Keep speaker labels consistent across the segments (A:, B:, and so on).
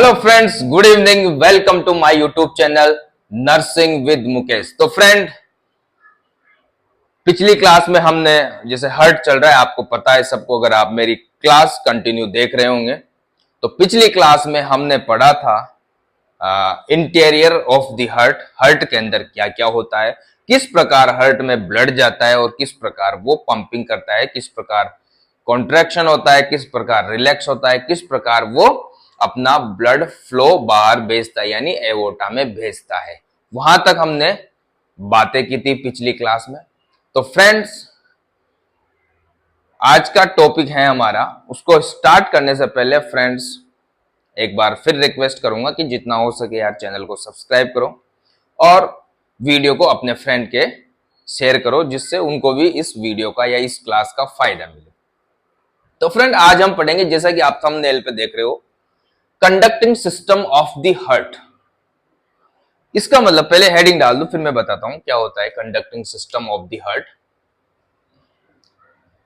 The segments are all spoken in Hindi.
A: Hello friends, good evening. Welcome to my YouTube channel nursing with Mukesh. तो फ्रेंड, पिछली क्लास में हमने जैसे हार्ट चल रहा है, आपको पता है सबको, अगर आप मेरी क्लास कंटिन्यू देख रहे होंगे तो पिछली क्लास में हमने पढ़ा था interior of the heart. Heart के अंदर क्या क्या होता है, किस प्रकार हार्ट में ब्लड जाता है और किस प्रकार वो पंपिंग करता है, किस प्रकार कॉन्ट्रैक्शन होता है, किस प्रकार रिलैक्स होता है, किस प्रकार वो अपना ब्लड फ्लो बाहर भेजता है, यानी एवोटा में भेजता है। वहां तक हमने बातें की थी पिछली क्लास में। तो फ्रेंड्स, आज का टॉपिक है हमारा, उसको स्टार्ट करने से पहले फ्रेंड्स एक बार फिर रिक्वेस्ट करूंगा कि जितना हो सके यार चैनल को सब्सक्राइब करो और वीडियो को अपने फ्रेंड के शेयर करो, जिससे उनको भी इस वीडियो का या इस क्लास का फायदा मिले। तो फ्रेंड, आज हम पढ़ेंगे, जैसा कि आप थंबनेल पे देख रहे हो, conducting system of the heart. इसका मतलब, पहले हेडिंग डाल दो फिर मैं बताता हूं क्या होता है conducting system of the heart.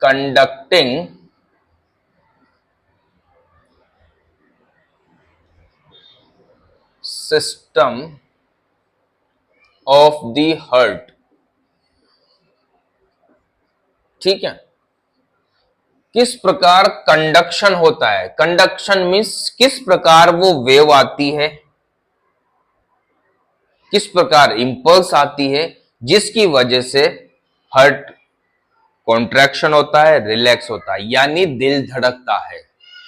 A: Conducting system of the heart, ठीक है। किस प्रकार कंडक्शन होता है, कंडक्शन मीन्स किस प्रकार वो वेव आती है, किस प्रकार इंपल्स आती है, जिसकी वजह से हार्ट कॉन्ट्रैक्शन होता है, रिलैक्स होता है, यानी दिल धड़कता है।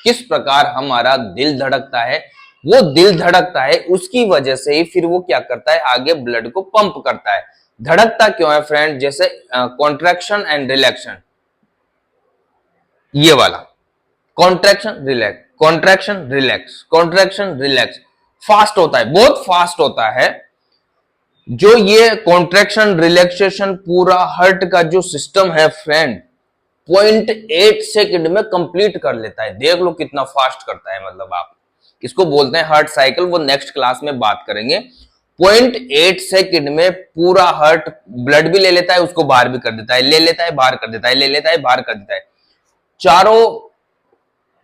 A: किस प्रकार हमारा दिल धड़कता है, वो दिल धड़कता है उसकी वजह से ही फिर वो क्या करता है, आगे ब्लड को पंप करता है। धड़कता क्यों है फ्रेंड, जैसे कॉन्ट्रैक्शन एंड रिलैक्शन, ये वाला contraction relax, contraction relax, contraction relax, fast होता है, बहुत फास्ट होता है। जो ये कॉन्ट्रैक्शन रिलैक्सेशन पूरा हार्ट का जो सिस्टम है फ्रेंड, 0.8 सेकंड में कंप्लीट कर लेता है। देख लो कितना फास्ट करता है, मतलब आप इसको बोलते हैं हार्ट साइकिल, वो नेक्स्ट क्लास में बात करेंगे। 0.8 सेकंड में पूरा हार्ट ब्लड भी ले लेता है, उसको बाहर भी कर देता है, ले लेता है बाहर कर देता है, ले लेता है बाहर कर देता है। चारों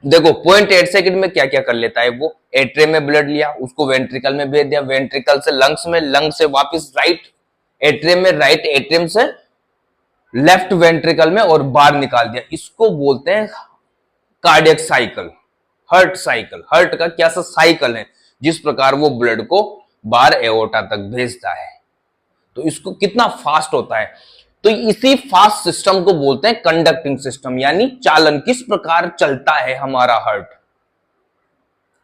A: देखो 0.8 सेकंड में क्या क्या कर लेता है, वो एट्रियम में ब्लड लिया, उसको वेंट्रिकल में भेज दिया, वेंट्रिकल से लंग्स में, लंग से वापस राइट एट्रियम में, राइट एट्रियम से लेफ्ट वेंट्रिकल में और बाहर निकाल दिया। इसको बोलते हैं cardiac cycle, heart cycle. Heart का क्या सा साइकिल है, जिस प्रकार वो ब्लड को बाहर एओर्टा तक भेजता है। तो इसको कितना फास्ट होता है, तो इसी फास्ट सिस्टम को बोलते हैं कंडक्टिंग सिस्टम, यानी चालन, किस प्रकार चलता है हमारा हार्ट।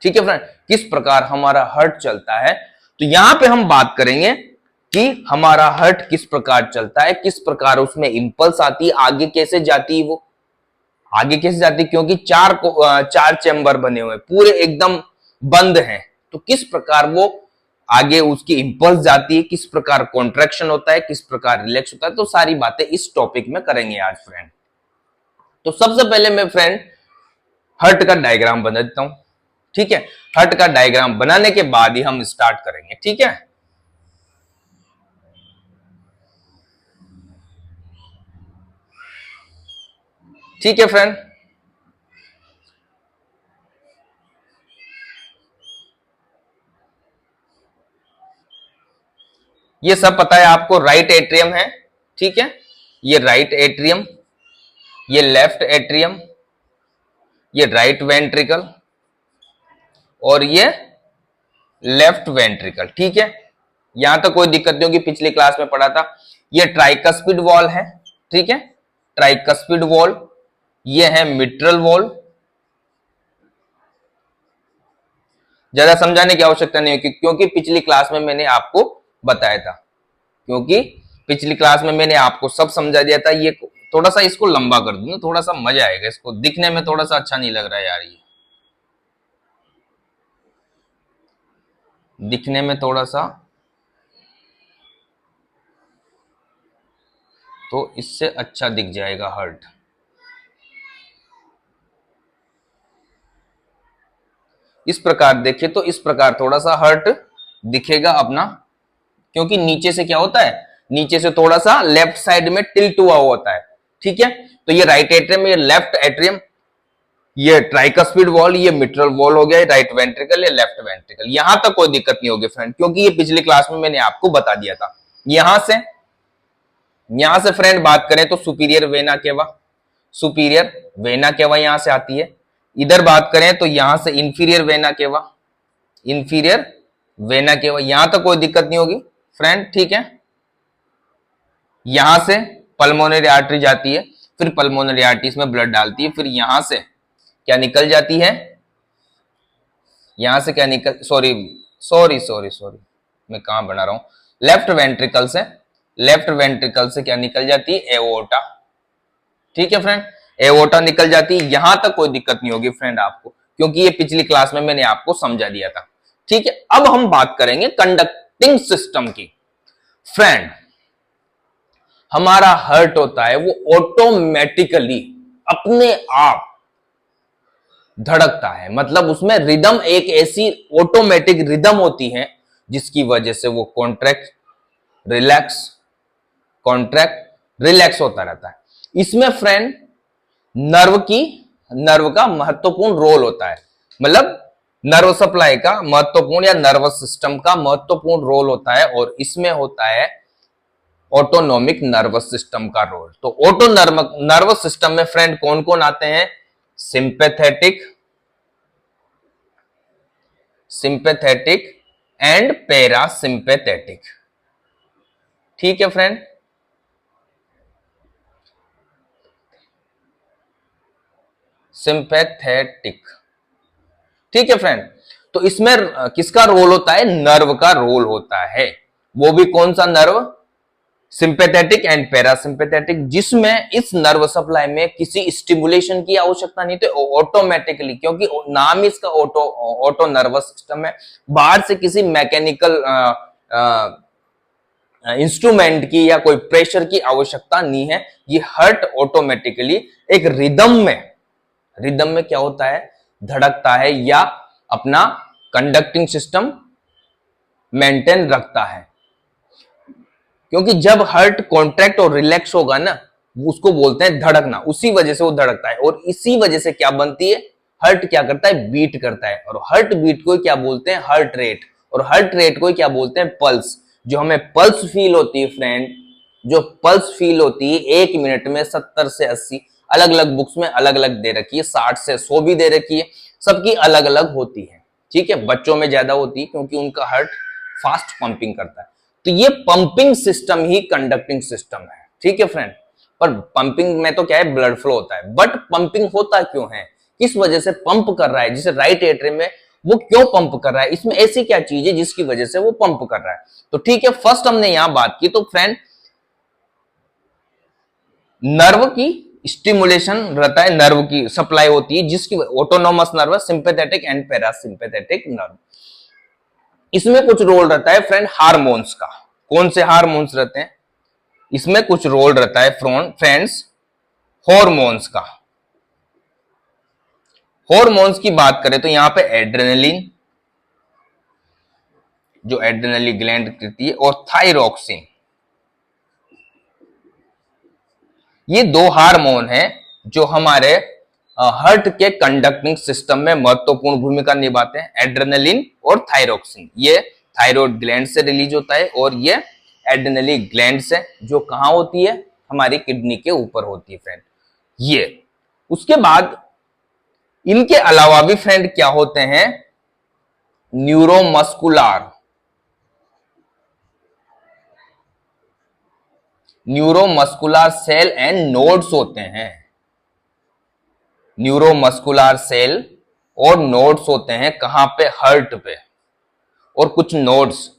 A: ठीक है फ्रेंड, किस प्रकार हमारा हार्ट चलता है। तो यहां पे हम बात करेंगे कि हमारा हार्ट किस प्रकार चलता है, किस प्रकार उसमें इंपल्स आती है, आगे कैसे जाती है, वो आगे कैसे जाती है, क्योंकि चार चैम्बर बने हुए पूरे एकदम बंद हैं, तो किस प्रकार वो आगे उसकी इंपल्स जाती है, किस प्रकार कॉन्ट्रैक्शन होता है, किस प्रकार रिलैक्स होता है। तो सारी बातें इस टॉपिक में करेंगे आज फ्रेंड। तो सबसे पहले मैं फ्रेंड हार्ट का डायग्राम बना देता हूं, ठीक है। हार्ट का डायग्राम बनाने के बाद ही हम स्टार्ट करेंगे, ठीक है। ठीक है फ्रेंड, ये सब पता है आपको, राइट एट्रियम है, ठीक है। ये राइट एट्रियम, ये लेफ्ट एट्रियम, ये राइट वेंट्रिकल और ये लेफ्ट वेंट्रिकल, ठीक है। यहां तक कोई दिक्कत नहीं होगी, पिछली क्लास में पढ़ा था। ये ट्राइकस्पिड वॉल है, ठीक है, ट्राइकस्पिड वॉल। ये है मिट्रल वॉल। ज्यादा समझाने की आवश्यकता नहीं होगी, क्योंकि पिछली क्लास में मैंने आपको बताया था, क्योंकि पिछली क्लास में मैंने आपको सब समझा दिया था। ये थोड़ा सा इसको लंबा कर दूंगा, थोड़ा सा मजा आएगा, इसको दिखने में थोड़ा सा अच्छा नहीं लग रहा है यार, ये दिखने में थोड़ा सा, तो इससे अच्छा दिख जाएगा हार्ट। इस प्रकार देखिए, तो इस प्रकार थोड़ा सा हार्ट दिखेगा अपना, क्योंकि नीचे से क्या होता है, नीचे से थोड़ा सा लेफ्ट साइड में टिल्ट हुआ होता है, ठीक है। तो ये राइट एट्रियम, ये लेफ्ट एट्रियम, ये ट्राइकस्पिड वॉल, ये मिट्रल वॉल हो गया, राइट वेंट्रिकल या लेफ्ट वेंट्रिकल। यहां तक कोई दिक्कत नहीं होगी फ्रेंड, क्योंकि ये पिछली क्लास में मैंने आपको बता दिया था। यहां से फ्रेंड बात करें तो superior vena cava, superior vena cava यहां से आती है। इधर बात करें तो यहां से inferior vena cava, inferior vena cava, यहां तक कोई दिक्कत नहीं होगी फ्रेंड, ठीक है। यहां से पल्मोनरी आर्टरी जाती है, फिर पल्मोनरी आर्टरीज में ब्लड डालती है, फिर यहां से क्या निकल जाती है, यहां से क्या निकल, सॉरी मैं कहां बना रहा हूं, लेफ्ट वेंट्रिकल से, लेफ्ट वेंट्रिकल से क्या निकल जाती है, एओर्टा, ठीक है फ्रेंड, एओर्टा निकल जाती है। यहां तक कोई दिक्कत नहीं होगी फ्रेंड आपको, क्योंकि ये पिछली क्लास में मैंने आपको समझा दिया था, ठीक है। अब हम बात करेंगे कंडक्टिंग सिस्टम की। फ्रेंड हमारा हार्ट होता है वो ऑटोमेटिकली अपने आप धड़कता है, मतलब उसमें रिदम, एक ऐसी ऑटोमेटिक रिदम होती है जिसकी वजह से वो कॉन्ट्रैक्ट रिलैक्स होता रहता है। इसमें फ्रेंड नर्व का महत्वपूर्ण रोल होता है, मतलब नर्व सप्लाई का महत्वपूर्ण या नर्वस सिस्टम का महत्वपूर्ण रोल होता है, और इसमें होता है ऑटोनॉमिक नर्वस सिस्टम का रोल। तो नर्वस सिस्टम में फ्रेंड कौन कौन आते हैं, सिंपैथेटिक एंड पैरासिम्पैथेटिक, ठीक है फ्रेंड। सिंपैथेटिक, ठीक है फ्रेंड। तो इसमें किसका रोल होता है, नर्व का रोल होता है। वो भी कौन सा नर्व, सिंपैथेटिक एंड पैरासिम्पैथेटिक, जिसमें इस नर्व सप्लाई में किसी स्टिमुलेशन की आवश्यकता नहीं, तो ऑटोमेटिकली, क्योंकि नाम ही इसका ऑटो नर्वस सिस्टम है, बाहर से किसी मैकेनिकल इंस्ट्रूमेंट की या कोई प्रेशर की आवश्यकता नहीं है। ये हार्ट ऑटोमेटिकली एक रिदम में क्या होता है, धड़कता है या अपना कंडक्टिंग सिस्टम मेंटेन रखता है। क्योंकि जब हार्ट कॉन्ट्रैक्ट और रिलैक्स होगा ना, उसको बोलते हैं धड़कना, उसी वजह से वो धड़कता है, और इसी वजह से क्या बनती है, हार्ट क्या करता है, बीट करता है, और हार्ट बीट को क्या बोलते हैं, हार्ट रेट, और हार्ट रेट को क्या बोलते हैं, पल्स। जो हमें पल्स फील होती है फ्रेंड, जो पल्स फील होती है 1 मिनट में 70 से 80, अलग अलग बुक्स में अलग अलग दे रखी है, 60 से 100 भी दे रखी है, सबकी अलग अलग होती है, ठीक है। बच्चों में ज्यादा होती है क्योंकि उनका हार्ट फास्ट पंपिंग करता है। तो ये पंपिंग सिस्टम ही कंडक्टिंग सिस्टम है, ठीक है फ्रेंड। पर पंपिंग में तो क्या है, ब्लड फ्लो होता है, बट पंपिंग होता क्यों है, किस वजह से पंप कर रहा है, जैसे राइट एट्रियम में वो क्यों पंप कर रहा है, इसमें ऐसी क्या चीज है जिसकी वजह से वो पंप कर रहा है। तो ठीक है, फर्स्ट हमने यहां बात की, तो फ्रेंड नर्व की स्टिमुलेशन रहता है, नर्व की सप्लाई होती है, जिसकी autonomous nerve, sympathetic and parasympathetic nerve. इसमें कुछ रोल रहता है फ्रेंड हार्मोन्स का। कौन से हार्मोन्स रहते हैं, इसमें कुछ रोल रहता है फ्रेंड्स हॉर्मोन्स का। हॉर्मोन्स की बात करें तो यहां पे एड्रेनलिन, जो एड्रेनलिन ग्लैंड करती है, और थायरोक्सिन, ये 2 हार्मोन हैं जो हमारे हार्ट के कंडक्टिंग सिस्टम में महत्वपूर्ण भूमिका निभाते हैं। एड्रेनलिन और थायरोक्सिन, ये थायराइड ग्लैंड से रिलीज होता है, और ये एड्रेनलिन ग्लैंड से, जो कहां होती है, हमारी किडनी के ऊपर होती है फ्रेंड। ये उसके बाद इनके अलावा भी फ्रेंड क्या होते हैं, न्यूरोमस्कुलर सेल एंड नोड्स होते हैं। न्यूरोमस्कुलर सेल और नोड्स होते हैं कहां पे, हार्ट पे, और कुछ नोड्स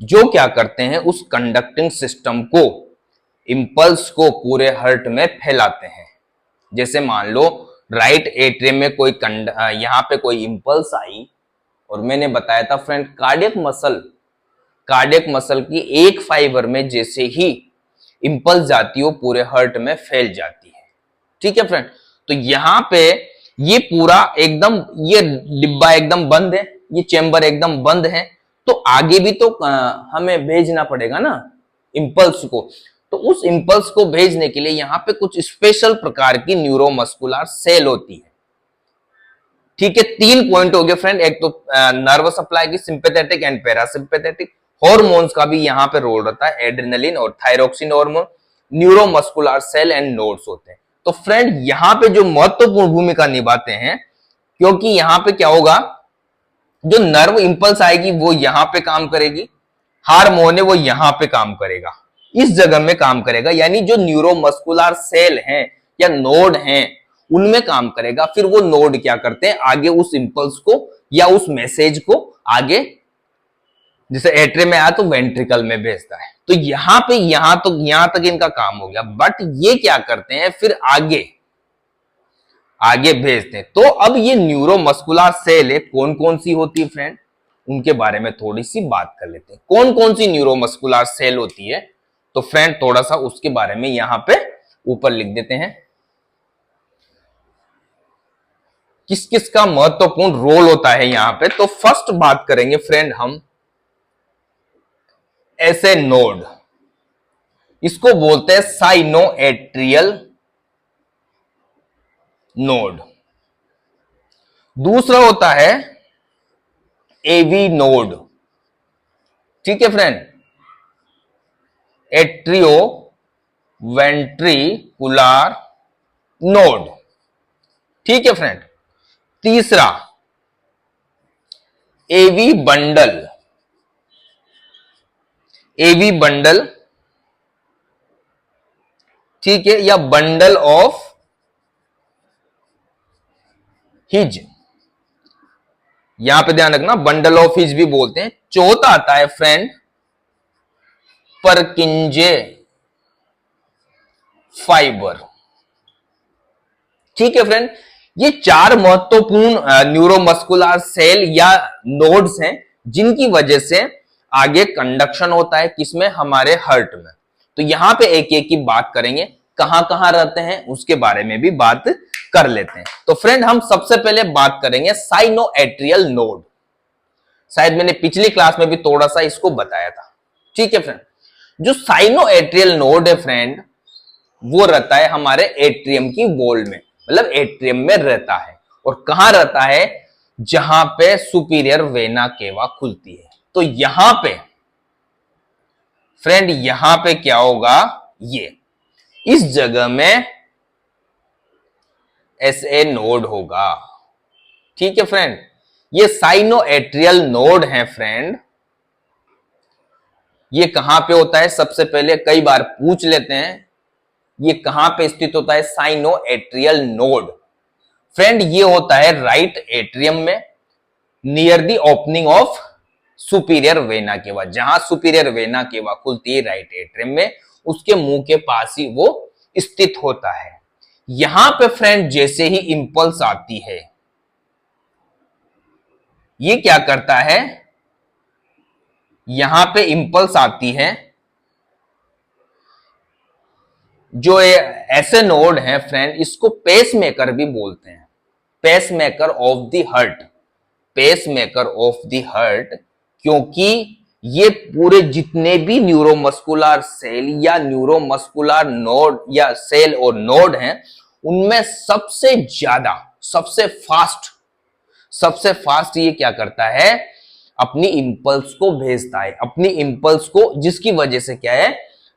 A: जो क्या करते हैं, उस कंडक्टिंग सिस्टम को, इंपल्स को पूरे हार्ट में फैलाते हैं। जैसे मान लो राइट एट्रियम में कोई यहां पे कोई इंपल्स आई, और मैंने बताया था फ्रेंड कार्डियक मसल की एक फाइबर में जैसे ही इंपल्स जाती हो, पूरे हार्ट में फैल जाती है, ठीक है फ्रेंड। तो यहां पे ये पूरा एकदम, ये डिब्बा एकदम बंद है, ये चेंबर एकदम बंद है, तो आगे भी तो हमें भेजना पड़ेगा ना इंपल्स को। तो उस इंपल्स को भेजने के लिए यहां पे कुछ स्पेशल प्रकार की न्यूरोमस्कुलर सेल होती है, ठीक है, 3 पॉइंट हो गए फ्रेंड। एक तो नर्व सप्लाई की सिंपैथेटिक एंड पैरासिम्पैथेटिक, हॉर्मोन्स का भी यहां पे रोल रहता है, एड्रेनलिन और thyroxine hormone, neuromuscular cell and nodes होते हैं। तो फ्रेंड यहां पे जो महत्वपूर्ण भूमिका निभाते हैं, क्योंकि यहां पे क्या होगा, जो नर्व इंपल्स आएगी वो यहां पे काम करेगी, हार्मोन है वो यहां पे काम करेगा, इस जगह में काम करेगा, यानी जो न्यूरोमस्कुलर सेल हैं या नोड हैं उनमें काम करेगा। फिर वो नोड क्या करते हैं, आगे उस इंपल्स को या उस मैसेज को आगे, जैसे एट्रियम में आया तो वेंट्रिकल में भेजता है। तो यहां पे यहां तक इनका काम हो गया, बट ये क्या करते हैं फिर आगे आगे भेजते हैं। तो अब ये न्यूरोमस्कुलर सेल है, कौन कौन सी होती है फ्रेंड, उनके बारे में थोड़ी सी बात कर लेते हैं। कौन कौन सी न्यूरोमस्कुलर सेल होती है, तो फ्रेंड थोड़ा सा उसके बारे में यहां पे ऊपर लिख देते हैं, किस किस का महत्वपूर्ण रोल होता है यहां पे। तो फर्स्ट बात करेंगे फ्रेंड हम ऐसे नोड, इसको बोलते हैं साइनोएट्रियल नोड। दूसरा होता है एवी नोड, ठीक है फ्रेंड, एट्रियो वेंट्रिकुलर नोड, ठीक है फ्रेंड। तीसरा एवी बंडल, एवी बंडल, ठीक है, या बंडल ऑफ हिज, यहां पे ध्यान रखना, बंडल ऑफ हिज भी बोलते हैं। चौथा आता है फ्रेंड परकिंजे फाइबर, ठीक है फ्रेंड। ये 4 महत्वपूर्ण न्यूरोमस्कुलर सेल या नोड्स हैं जिनकी वजह से आगे कंडक्शन होता है, किसमें, हमारे हार्ट में। तो यहां पे एक एक की बात करेंगे, कहां कहां रहते हैं उसके बारे में भी बात कर लेते हैं। तो फ्रेंड हम सबसे पहले बात करेंगे साइनोएट्रियल नोड। शायद मैंने पिछली क्लास में भी थोड़ा सा इसको बताया था, ठीक है फ्रेंड। जो साइनोएट्रियल नोड है फ्रेंड, वो रहता है हमारे एट्रियम की वॉल में, मतलब एट्रियम में रहता है। और कहां रहता है, जहां पे सुपीरियर वेना केवा खुलती है। तो यहां पे फ्रेंड, यहां पे क्या होगा, ये इस जगह में एसए नोड होगा, ठीक है फ्रेंड। ये साइनोएट्रियल नोड है फ्रेंड, ये कहां पे होता है, सबसे पहले कई बार पूछ लेते हैं, ये कहां पे स्थित होता है साइनोएट्रियल नोड। फ्रेंड ये होता है राइट एट्रियम में, near the opening of superior vena cava, जहां सुपीरियर वेना केवा खुलती है राइट एट्रियम में, उसके मुंह के पास ही वो स्थित होता है। यहां पे फ्रेंड जैसे ही इंपल्स आती है, ये क्या करता है, यहां पे इंपल्स आती है, जो ऐसे नोड है फ्रेंड, इसको पेसमेकर भी बोलते हैं, pacemaker of the heart, pacemaker of the heart, क्योंकि ये पूरे जितने भी न्यूरोमस्कुलर सेल या न्यूरोमस्कुलर नोड या सेल और नोड हैं, उनमें सबसे ज्यादा सबसे फास्ट ये क्या करता है, अपनी इंपल्स को भेजता है, अपनी इंपल्स को, जिसकी वजह से क्या है,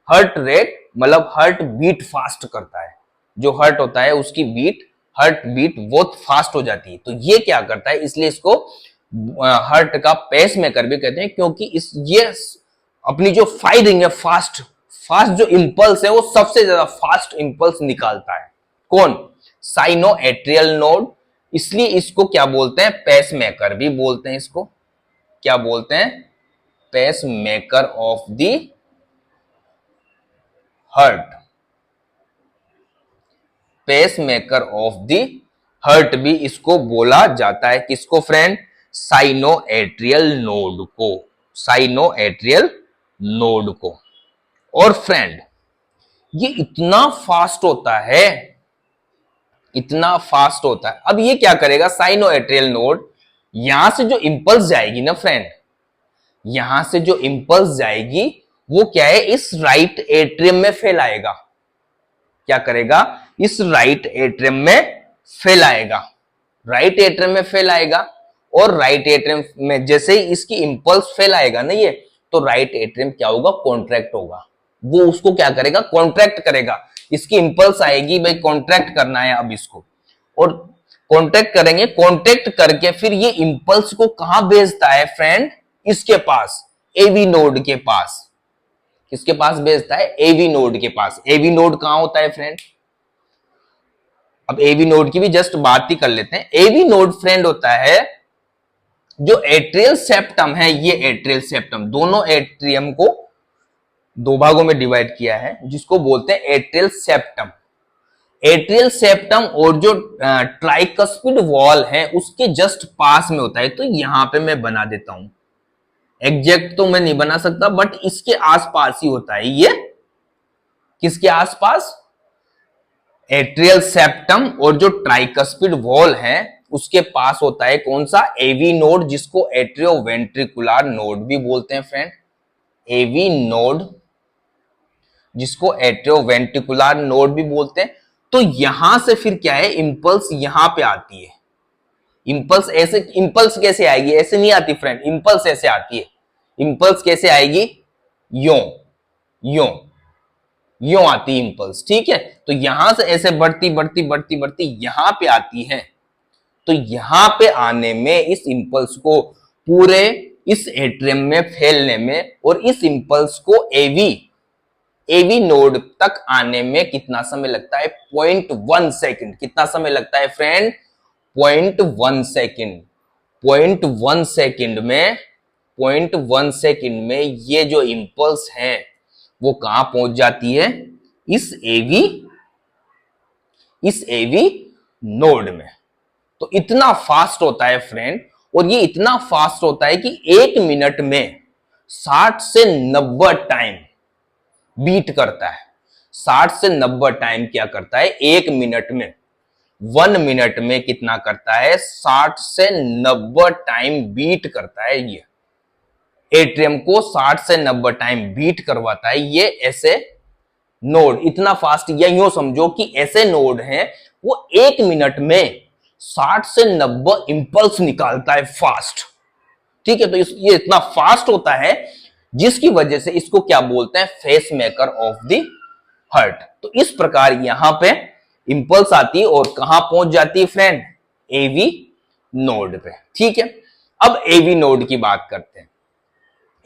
A: हार्ट रेट, मतलब हार्ट बीट फास्ट करता है। जो हार्ट होता है उसकी हार्ट बीट बहुत फास्ट हो जाती है। तो ये क्या करता है, इसलिए इसको हार्ट का पेसमेकर भी कहते हैं, क्योंकि ये अपनी जो फायरिंग है, फास्ट जो इंपल्स है, वो सबसे ज्यादा फास्ट इंपल्स निकालता है। कौन, साइनोएट्रियल नोड। इसलिए इसको क्या बोलते हैं, पेसमेकर भी बोलते हैं। इसको क्या बोलते हैं, pacemaker of the heart, pacemaker of the heart भी इसको बोला जाता है। किसको फ्रेंड, साइनोएट्रियल नोड को, साइनोएट्रियल नोड को। और फ्रेंड ये इतना फास्ट होता है, इतना फास्ट होता है। अब ये क्या करेगा, साइनोएट्रियल नोड, यहां से जो इंपल्स जाएगी ना फ्रेंड, यहां से जो इंपल्स जाएगी वो क्या है, इस राइट एट्रियम में फैलाएगा। क्या करेगा, इस राइट एट्रियम में फैलाएगा। राइट एट्रियम में फेल आएगा, और राइट एट्रियम में जैसे ही इसकी इंपल्स फेल आएगा ना ये, तो राइट एट्रियम क्या होगा, कॉन्ट्रैक्ट होगा। वो उसको क्या करेगा, कॉन्ट्रैक्ट करेगा। इसकी इंपल्स आएगी, भाई कॉन्ट्रैक्ट करना है अब इसको, और कॉन्ट्रैक्ट करेंगे। कॉन्ट्रैक्ट करके फिर ये इंपल्स को कहां भेजता है फ्रेंड, इसके पास, एवी नोड के पास। किसके पास भेजता है, एवी नोड के पास। एवी नोड कहां होता है फ्रेंड, अब एवी नोड की भी जस्ट बात ही कर लेते हैं। एवी नोड फ्रेंड होता है जो एट्रियल सेप्टम है, ये एट्रियल सेप्टम, दोनों एट्रियम को दो भागों में डिवाइड किया है, जिसको बोलते हैं एट्रियल सेप्टम। एट्रियल सेप्टम और जो ट्राइकस्पिड वॉल है उसके जस्ट पास में होता है। तो यहां पे मैं बना देता हूं, एग्जैक्ट तो मैं नहीं बना सकता, बट इसके आसपास ही होता है ये। किसके आसपास, एट्रियल सेप्टम और जो ट्राइकस्पिड वॉल है उसके पास होता है कौन सा, एवी नोड, जिसको एट्रियोवेंट्रिकुलर नोड भी बोलते हैं फ्रेंड। एवी नोड, जिसको एट्रियोवेंट्रिकुलर नोड भी बोलते हैं। तो यहां से फिर क्या है, इंपल्स यहां पे आती है। इंपल्स ऐसे, इंपल्स कैसे आएगी, ऐसे नहीं आती फ्रेंड, इंपल्स ऐसे आती है। इंपल्स कैसे आएगी, यो यो यो आती है इंपल्स, ठीक है। तो यहां से ऐसे बढ़ती बढ़ती बढ़ती बढ़ती यहां पे आती है। तो यहां पे आने में इस इंपल्स को पूरे इस एट्रियम में फैलने में, और इस इंपल्स को एवी नोड तक आने में कितना समय लगता है, 0.1 सेकंड। कितना समय लगता है फ्रेंड, 0.1 सेकंड। 0.1 सेकंड में, 0.1 सेकंड में ये जो इंपल्स है वो कहां पहुंच जाती है, इस एवी नोड में। तो इतना फास्ट होता है फ्रेंड, और ये इतना फास्ट होता है कि 1 मिनट में 60 से 90 टाइम बीट करता है। 60 से 90 टाइम क्या करता है, 1 मिनट में, 1 मिनट में कितना करता है, 60 से 90 टाइम बीट करता है। ये एट्रियम को 60 से 90 टाइम बीट करवाता है ये ऐसे नोड। इतना फास्ट, या यूं समझो कि ऐसे नोड हैं वो 1 मिनट में 60 से 90 इंपल्स निकालता है फास्ट, ठीक है। तो ये इतना फास्ट होता है जिसकी वजह से इसको क्या बोलते हैं, face maker of the heart. तो इस प्रकार यहां पे इंपल्स आती है और कहां पहुंच जाती है फ्रेंड, एवी नोड पे, ठीक है। अब एवी नोड की बात करते हैं।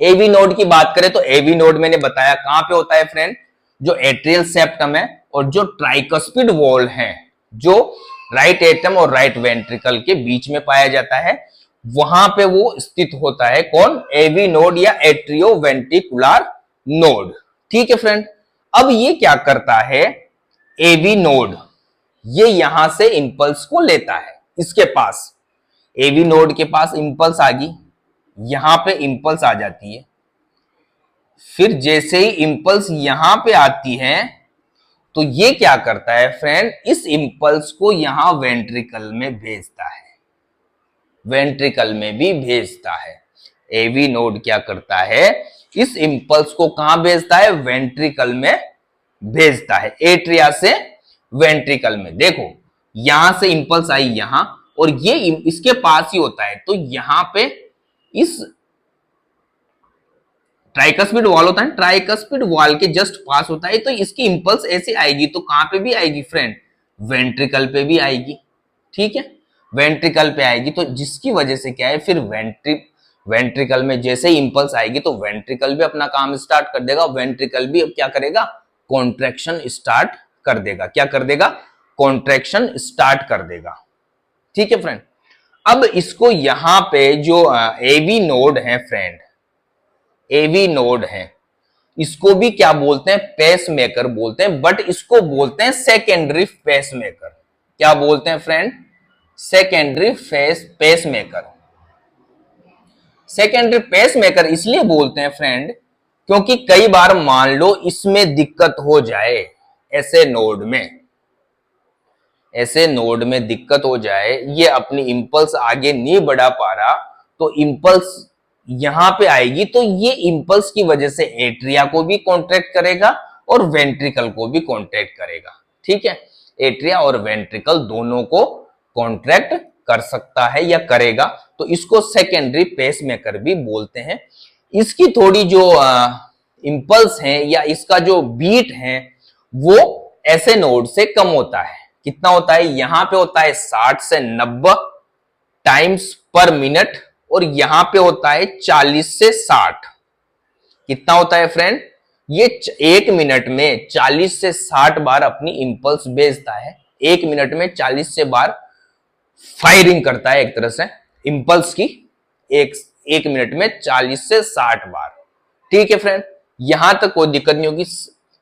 A: एवी नोड की बात करें तो एवी नोड मैंने बताया कहां पे होता है फ्रेंड, जो एट्रियल सेप्टम है और जो ट्राइकस्पिड वॉल है, जो राइट एट्रियम और राइट वेंट्रिकल के बीच में पाया जाता है, वहां पे वो स्थित होता है कौन, एवी नोड या एट्रियोवेंट्रिकुलर नोड, ठीक है फ्रेंड। अब ये क्या करता है, एवी नोड ये यहां से इंपल्स को लेता है, इसके पास, एवी नोड के पास इंपल्स आ गई, यहां पे इंपल्स आ जाती है। फिर जैसे ही इंपल्स यहां पे आती है तो ये क्या करता है फ्रेंड, इस इंपल्स को यहां वेंट्रिकल में भेजता है, वेंट्रिकल में भी भेजता है। एवी नोड क्या करता है, इस इंपल्स को कहां भेजता है, वेंट्रिकल में भेजता है, एट्रिया से वेंट्रिकल में। देखो यहां से इंपल्स आई यहां, और ये इसके पास ही होता है। तो यहां पे इस ट्राइकस्पिड वॉल होता है, ट्राइकस्पिड वॉल के जस्ट पास होता है। तो इसकी इंपल्स ऐसे आएगी तो कहां पे भी आएगी फ्रेंड, वेंट्रिकल पे भी आएगी, ठीक है, वेंट्रिकल पे आएगी। तो जिसकी वजह से क्या है, फिर वेंट्रिकल में जैसे ही इंपल्स आएगी तो वेंट्रिकल भी अपना काम स्टार्ट कर देगा। वेंट्रिकल भी अब क्या करेगा, कॉन्ट्रैक्शन स्टार्ट कर देगा। क्या कर देगा, कॉन्ट्रैक्शन स्टार्ट कर देगा, ठीक है फ्रेंड। अब इसको यहां पे जो एवी नोड है फ्रेंड, एवी नोड है, इसको भी क्या बोलते हैं, पेस मेकर बोलते हैं, बट इसको बोलते हैं सेकेंडरी पेस मेकर। क्या बोलते हैं friend, secondary pace maker. Secondary pace maker इसलिए बोलते हैं फ्रेंड क्योंकि कई बार मान लो इसमें दिक्कत हो जाए, ऐसे नोड में दिक्कत हो जाए, ये अपनी इंपल्स आगे नहीं बढ़ा पा रहा, तो इंपल्स यहां पे आएगी। तो ये इंपल्स की वजह से एट्रिया को भी कॉन्ट्रैक्ट करेगा और वेंट्रिकल को भी कॉन्ट्रैक्ट करेगा, ठीक है। एट्रिया और वेंट्रिकल दोनों को कॉन्ट्रैक्ट कर सकता है या करेगा, तो इसको सेकेंडरी पेसमेकर भी बोलते हैं। इसकी थोड़ी जो इंपल्स है या इसका जो बीट है वो ऐसे नोड से कम होता है। कितना होता है? यहां पे होता है 60 से 90 टाइम्स पर मिनट और यहां पे होता है 40 से 60। कितना होता है फ्रेंड? ये 1 मिनट में 40 से 60 बार अपनी इंपल्स भेजता है। 1 मिनट में 40 से बार फायरिंग करता है एक तरह से इंपल्स की, एक मिनट में 40 से 60 बार। ठीक है फ्रेंड, यहां तक कोई दिक्कत नहीं होगी।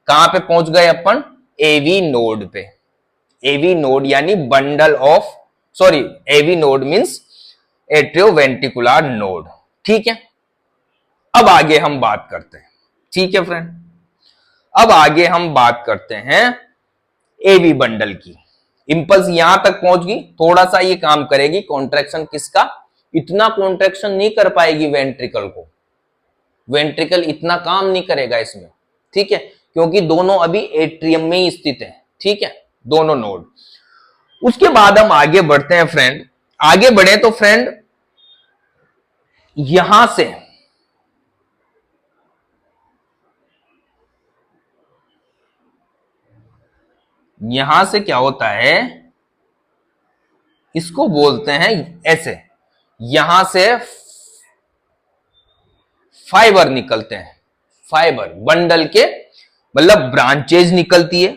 A: कहां पे पहुंच गए अपन? एवी नोड पे। एवी नोड यानी bundle of, sorry, AV node means atrioventricular node. ठीक है, अब आगे हम बात करते हैं। ठीक है फ्रेंड, अब आगे हम बात करते हैं एवी बंडल की। इंपल्स यहां तक पहुंच गई, थोड़ा सा ये काम करेगी कॉन्ट्रैक्शन किसका? इतना कॉन्ट्रैक्शन नहीं कर पाएगी वेंट्रिकल को, वेंट्रिकल इतना काम नहीं करेगा इसमें। ठीक है, क्योंकि दोनों अभी एट्रियम में ही स्थित है। ठीक है, दोनों नोड। उसके बाद हम आगे बढ़ते हैं फ्रेंड। आगे बढ़े तो फ्रेंड यहां से क्या होता है, इसको बोलते हैं ऐसे, यहां से फाइबर निकलते हैं। फाइबर बंडल के मतलब ब्रांचेज निकलती है,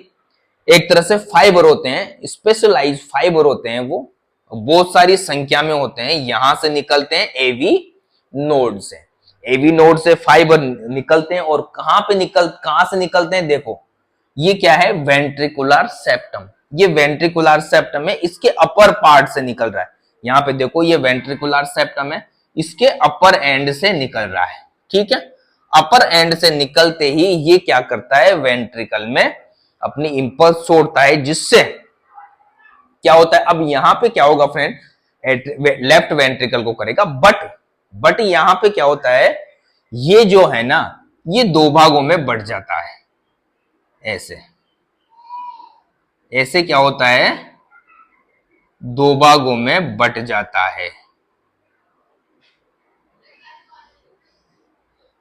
A: एक तरह से फाइबर होते हैं, स्पेशलाइज्ड फाइबर होते हैं, वो बहुत सारी संख्या में होते हैं। यहां से निकलते हैं एवी नोड से। एवी नोड से फाइबर निकलते हैं और कहां से निकलते हैं? देखो, ये क्या है? Ventricular septum. ये वेंट्रिकुलर सेप्टम है, इसके अपर पार्ट से निकल रहा है। यहां पे देखो, ये वेंट्रिकुलर सेप्टम है, इसके अपर एंड से निकल रहा है। ठीक है, अपर एंड से निकलते ही ये क्या करता है? वेंट्रिकल में अपनी इंपल्स छोड़ता है, जिससे क्या होता है? अब यहां पे क्या होगा फ्रेंड? लेफ्ट वेंट्रिकल को करेगा, बट यहां पे क्या होता है? ये जो है ना, ये दो भागों में बढ़ जाता है। ऐसे ऐसे क्या होता है? दो भागों में बट जाता है।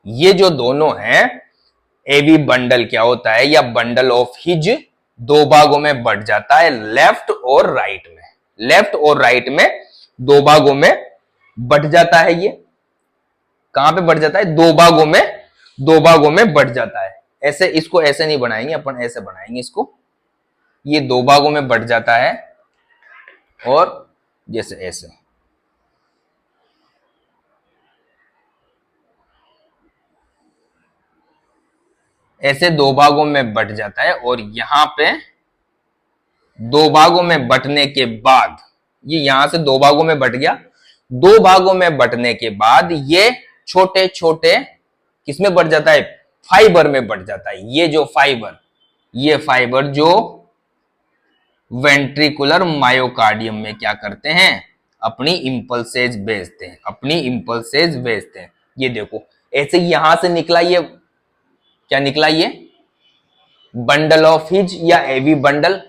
A: ये जो दोनों हैं, एवी बंडल क्या होता है, या बंडल ऑफ हिज दो भागों में बढ़ जाता है, लेफ्ट और राइट में। लेफ्ट और राइट में दो भागों में बढ़ जाता है। ये कहां पे बढ़ जाता है? दो भागों में बढ़ जाता है। ऐसे, इसको ऐसे नहीं बनाएंगे अपन, ऐसे बनाएंगे इसको। ये दो भागों में बढ़ जाता है और जैसे ऐसे, ऐसे दो भागों में बढ़ जाता है। और यहां पे दो भागों में बंटने के बाद, ये यहां से दो भागों में बंट गया। दो भागों में बंटने के बाद ये छोटे छोटे किसमें बढ़ जाता है? फाइबर में बढ़ जाता है। ये फाइबर जो वेंट्रिकुलर मायोकार्डियम में क्या करते हैं? अपनी इंपल्सेज भेजते हैं। ये देखो, ऐसे यहां से निकला, ये क्या निकला? ये बंडल ऑफ हिज या एवी बंडल,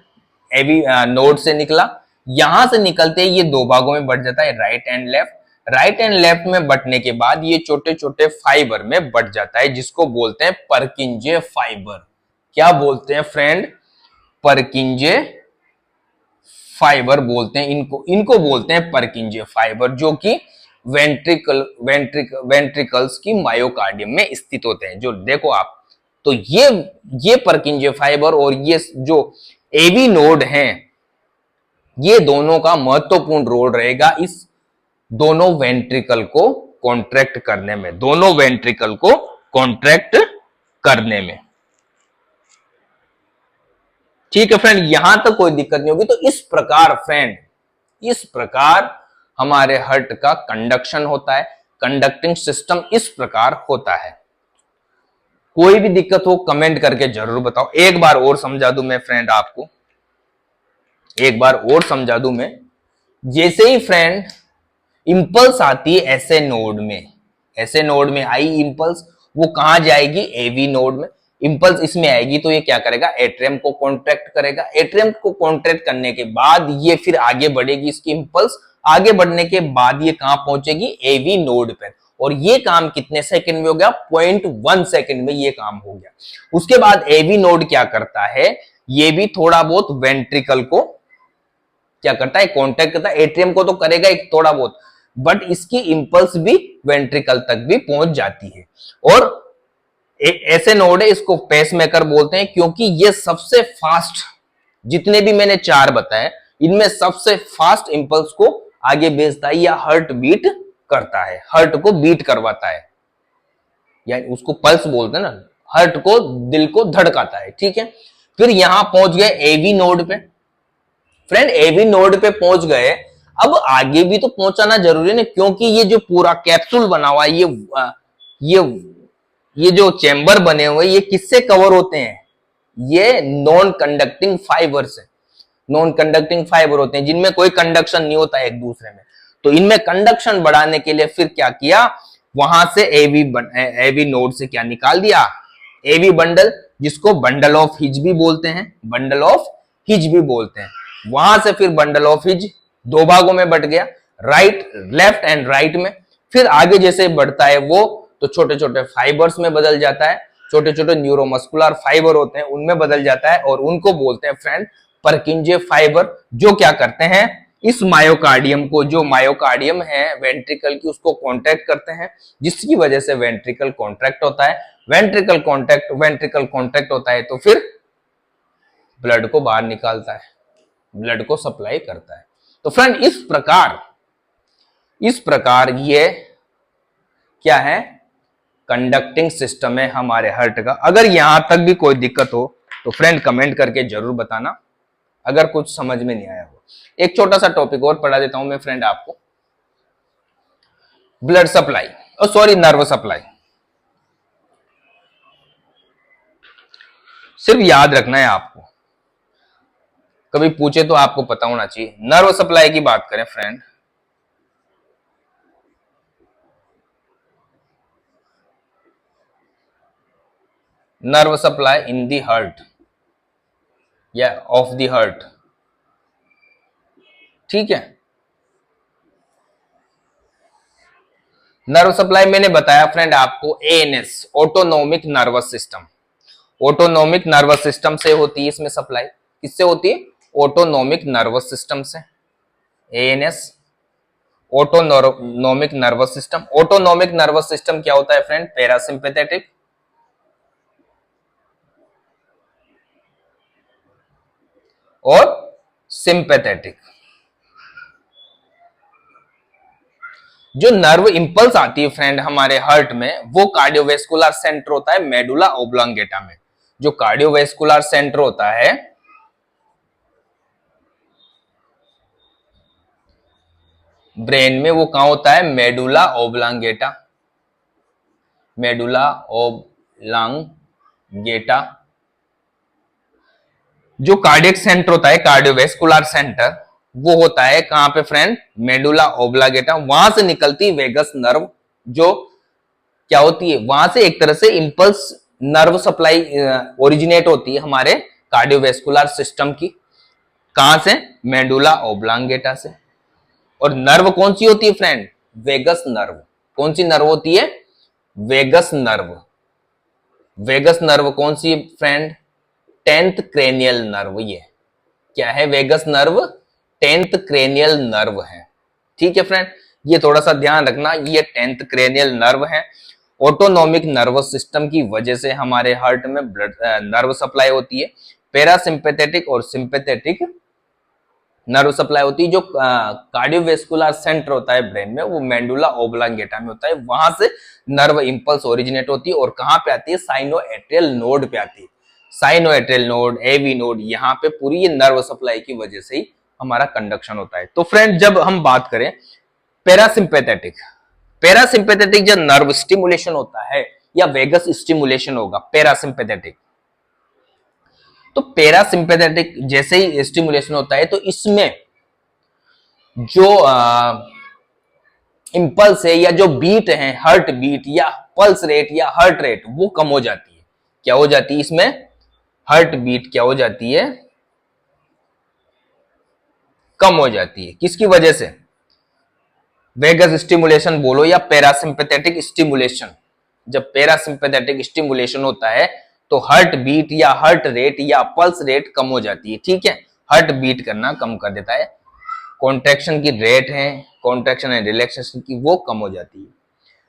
A: एवी नोड से निकला। यहां से निकलते ही ये दो भागों में बढ़ जाता है, right and left. Right and left में बंटने के बाद ये छोटे छोटे फाइबर में बढ़ जाता है, जिसको बोलते हैं परकिंजे फाइबर। क्या बोलते हैं फ्रेंड? परकिंजे फाइबर बोलते हैं इनको बोलते हैं परकिंजे फाइबर, जो कि वेंट्रिकल्स की मायोकार्डियम में स्थित होते हैं। जो देखो आप, तो ये परकिंजे फाइबर और ये जो एवी नोड हैं, ये दोनों का महत्वपूर्ण रोल रहेगा इस दोनों वेंट्रिकल को कॉन्ट्रैक्ट करने में। ठीक है फ्रेंड, यहां तक कोई दिक्कत नहीं होगी। तो इस प्रकार हमारे हार्ट का कंडक्शन होता है। कंडक्टिंग सिस्टम इस प्रकार होता है। कोई भी दिक्कत हो कमेंट करके जरूर बताओ। एक बार और समझा दूं मैं फ्रेंड आपको, जैसे ही फ्रेंड इंपल्स आती है ऐसे नोड में आई इंपल्स, वो कहां जाएगी? एवी नोड में। इंपल्स इसमें आएगी तो ये क्या करेगा, एट्रियम को कॉन्ट्रैक्ट करेगा। एट्रियम को कॉन्ट्रैक्ट करने के बाद ये फिर आगे बढ़ेगी, इसकी इंपल्स आगे बढ़ने के बाद ये कहां पहुंचेगी, एवी नोड पे। और ये काम कितने सेकंड में हो गया, 0.1 सेकंड में ये काम हो गया। उसके बाद एवी नोड क्या करता है, ये भी थोड़ा बहुत वेंट्रिकल को क्या करता है, कॉन्टैक्ट करता है। एट्रियम को तो करेगा एक थोड़ा बहुत, बट इसकी इंपल्स भी वेंट्रिकल तक भी पहुंच जाती है। और एक ऐसे नोड है, इसको पेसमेकर बोलते हैं, क्योंकि ये सबसे फास्ट, जितने भी मैंने 4 बताए इनमें सबसे फास्ट इंपल्स को आगे भेजता है या हार्ट बीट करता है, हार्ट को बीट करवाता है, यानी उसको पल्स बोलते हैं ना, हार्ट को, दिल को धड़काता है, ठीक है। फिर यहां पहुंच गए एवी नोड पे। फ्रेंड एवी नोड पे पहुंच गए, अब आगे भी तो पहुंचाना जरूरी है ना, क्योंकि ये जो पूरा कैप्सूल बना हुआ है, ये जो चेंबर बने हुए ये किससे कवर होते हैं, ये नॉन कंडक्टिंग फाइबर से, नॉन कंडक्टिंग फाइबर होते हैं जिनमें कोई कंडक्शन नहीं होता है एक दूसरे में। तो इनमें कंडक्शन बढ़ाने के लिए फिर क्या किया, वहां से एवी नोड से क्या निकाल दिया, एवी बंडल, जिसको बंडल ऑफ हिज भी बोलते हैं, बंडल ऑफ हिज भी बोलते हैं। वहां से फिर बंडल ऑफ हिज 2 भागों में बट गया, राइट, लेफ्ट एंड राइट में। फिर आगे जैसे बढ़ता है वो तो छोटे छोटे फाइबर्स में बदल जाता है, छोटे छोटे न्यूरोमस्कुलर फाइबर होते हैं उनमें बदल जाता है, और उनको बोलते हैं फ्रेंड परकिंजे फाइबर, जो क्या करते हैं, इस मायोकार्डियम को, जो मायोकार्डियम है वेंट्रिकल की, उसको कॉन्ट्रैक्ट करते हैं, जिसकी वजह से वेंट्रिकल कॉन्ट्रैक्ट होता है। वेंट्रिकल कॉन्ट्रैक्ट होता है तो फिर ब्लड को बाहर निकालता है, ब्लड को सप्लाई करता है। तो फ्रेंड इस प्रकार ये क्या है, कंडक्टिंग सिस्टम है हमारे हार्ट का। अगर यहां तक भी कोई दिक्कत हो तो फ्रेंड कमेंट करके जरूर बताना, अगर कुछ समझ में नहीं आया हो। एक छोटा सा टॉपिक और पढ़ा देता हूं मैं फ्रेंड आपको, blood supply, sorry nerve supply. सिर्फ याद रखना है आपको, कभी पूछे तो आपको पता होना चाहिए। नर्व सप्लाई की बात करें friend, nerve supply in the heart या ऑफ द हार्ट, ठीक है। नर्व सप्लाई मैंने बताया फ्रेंड आपको, ANS, autonomic nervous system, autonomic nervous system से होती है इसमें सप्लाई। किससे होती है, ऑटोनोमिक नर्वस सिस्टम से, ANS, autonomic nervous system. Autonomic nervous system क्या होता है फ्रेंड, पैरासिम्पैथेटिक और सिंपैथेटिक। जो नर्व इंपल्स आती है फ्रेंड हमारे हार्ट में, वो कार्डियोवेस्कुलर सेंटर होता है मेडुला ओब्लांगेटा में। जो कार्डियोवेस्कुलर सेंटर होता है ब्रेन में, वो कहां होता है, मेडुला ओब्लांगेटा, मेडुला ओब्लांगेटा। जो कार्डियक सेंटर होता है, कार्डियोवेस्कुलर सेंटर, वो होता है कहां पे फ्रेंड, मेडुला ओब्लांगेटा। वहां से निकलती वेगस नर्व, जो क्या होती है, वहां से एक तरह से इंपल्स नर्व सप्लाई ओरिजिनेट होती है हमारे कार्डियोवेस्कुलर सिस्टम की। कहां से, मेडुला ओब्लांगेटा से। और नर्व कौन सी होती है फ्रेंड, वेगस नर्व। कौन सी नर्व होती है, वेगस नर्व। वेगस नर्व कौन सी फ्रेंड, 10th क्रेनियल नर्व। ये क्या है, vagus nerve 10th cranial nerve है, ठीक है फ्रेंड। ये थोड़ा सा ध्यान रखना, ये 10th क्रेनियल नर्व है। ऑटोनोमिक नर्वस सिस्टम की वजह से हमारे हार्ट में ब्लड नर्व सप्लाई होती है। पैरासिम्पैथेटिक और सिंपैथेटिक नर्व सप्लाई होती है। जो कार्डियोवेस्कुलर सेंटर होता है ब्रेन में, वो मेडुला ओब्लांगेटा में होता है। वहां से नर्व इंपल्स ओरिजिनेट होती है और कहां पे आती है, साइनोएट्रियल नोड पे आती है। साइनोएट्रियल नोड, एवी नोड, यहाँ पे पूरी ये नर्व सप्लाई की वजह से ही हमारा कंडक्शन होता है। तो फ्रेंड जब हम बात करें पैरासिम्पैथेटिक, पैरासिम्पैथेटिक जब नर्व स्टिमुलेशन होता है या वेगस स्टिमुलेशन होगा पैरासिम्पैथेटिक, तो पैरासिम्पैथेटिक जैसे ही स्टिमुलेशन होता है तो इसमें जो इंपल्स है या जो बीट है, हार्ट बीट या पल्स रेट या हार्ट रेट, वो कम हो जाती है। क्या हो जाती है, इसमें हार्ट बीट क्या हो जाती है, कम हो जाती है। किसकी वजह से, वेगस स्टिमुलेशन बोलो या पैरासिम्पैथेटिक स्टिमुलेशन। जब पैरासिम्पैथेटिक स्टिमुलेशन होता है तो हार्ट बीट या हार्ट रेट या पल्स रेट कम हो जाती है, ठीक है, हार्ट बीट करना कम कर देता है, कॉन्ट्रैक्शन की रेट है, कॉन्ट्रैक्शन एंड रिलैक्सेशन की, वो कम हो जाती है।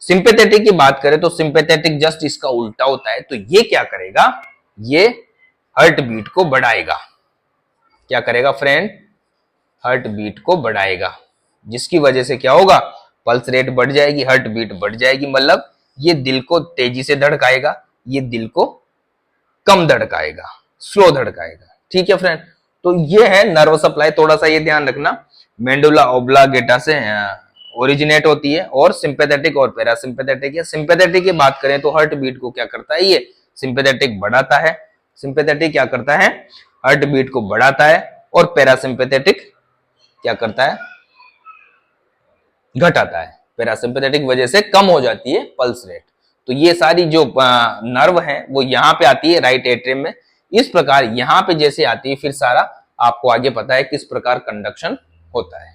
A: सिंपैथेटिक की बात करें तो सिंपैथेटिक जस्ट इसका उल्टा होता है, तो ये क्या करेगा, ये हार्ट बीट को बढ़ाएगा। क्या करेगा फ्रेंड, हार्ट बीट को बढ़ाएगा, जिसकी वजह से क्या होगा, पल्स रेट बढ़ जाएगी, हार्ट बीट बढ़ जाएगी, मतलब ये दिल को तेजी से धड़काएगा, ये दिल को कम धड़काएगा, स्लो धड़काएगा, ठीक है फ्रेंड। तो ये है नर्व सप्लाई, थोड़ा सा ये ध्यान रखना, मेंडुला ओब्लांगेटा से ओरिजिनेट होती है और सिंपैथेटिक और पैरासिम्पैथेटिक है। सिंपैथेटिक की बात करें तो हार्ट बीट को क्या करता है, ये सिंपैथेटिक बढ़ाता है, सिंपैथेटिक क्या करता है, हार्ट बीट को बढ़ाता है, और पैरासिम्पैथेटिक क्या करता है, घटाता है। पैरासिम्पैथेटिक वजह से कम हो जाती है पल्स रेट। तो ये सारी जो नर्व है वो यहाँ पे आती है राइट एट्रियम में, इस प्रकार यहाँ पे जैसे आती है, फिर सारा आपको आगे पता है किस प्रकार कंडक्शन होता है,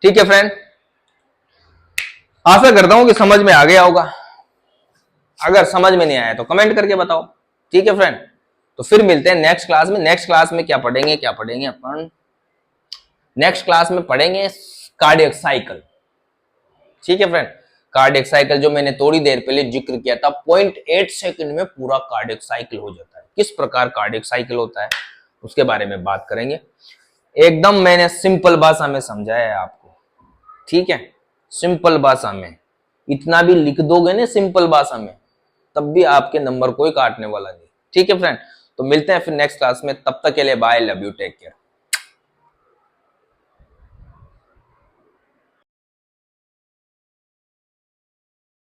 A: ठीक है फ्रेंड। आशा करता हूं कि समझ में आ गया होगा, अगर समझ में नहीं आया तो कमेंट करके बताओ, ठीक है फ्रेंड। तो फिर मिलते हैं नेक्स्ट क्लास में। नेक्स्ट क्लास में क्या पढ़ेंगे, क्या पढ़ेंगे अपन, नेक्स्ट क्लास में पढ़ेंगे कार्डियक साइकिल, ठीक है फ्रेंड। कार्डियक साइकिल जो मैंने थोड़ी देर पहले जिक्र किया था, 0.8 सेकंड में पूरा कार्डियक साइकिल हो जाता है। किस प्रकार कार्डियक साइकिल होता है उसके बारे में बात करेंगे। एकदम मैंने सिंपल भाषा में समझाया है आपको, ठीक है, सिंपल भाषा में। इतना भी लिख दोगे ना सिंपल भाषा में, तब भी आपके नंबर कोई काटने वाला नहीं, ठीक है फ्रेंड। तो मिलते हैं फिर नेक्स्ट क्लास में, तब तक के लिए bye, love you, take care.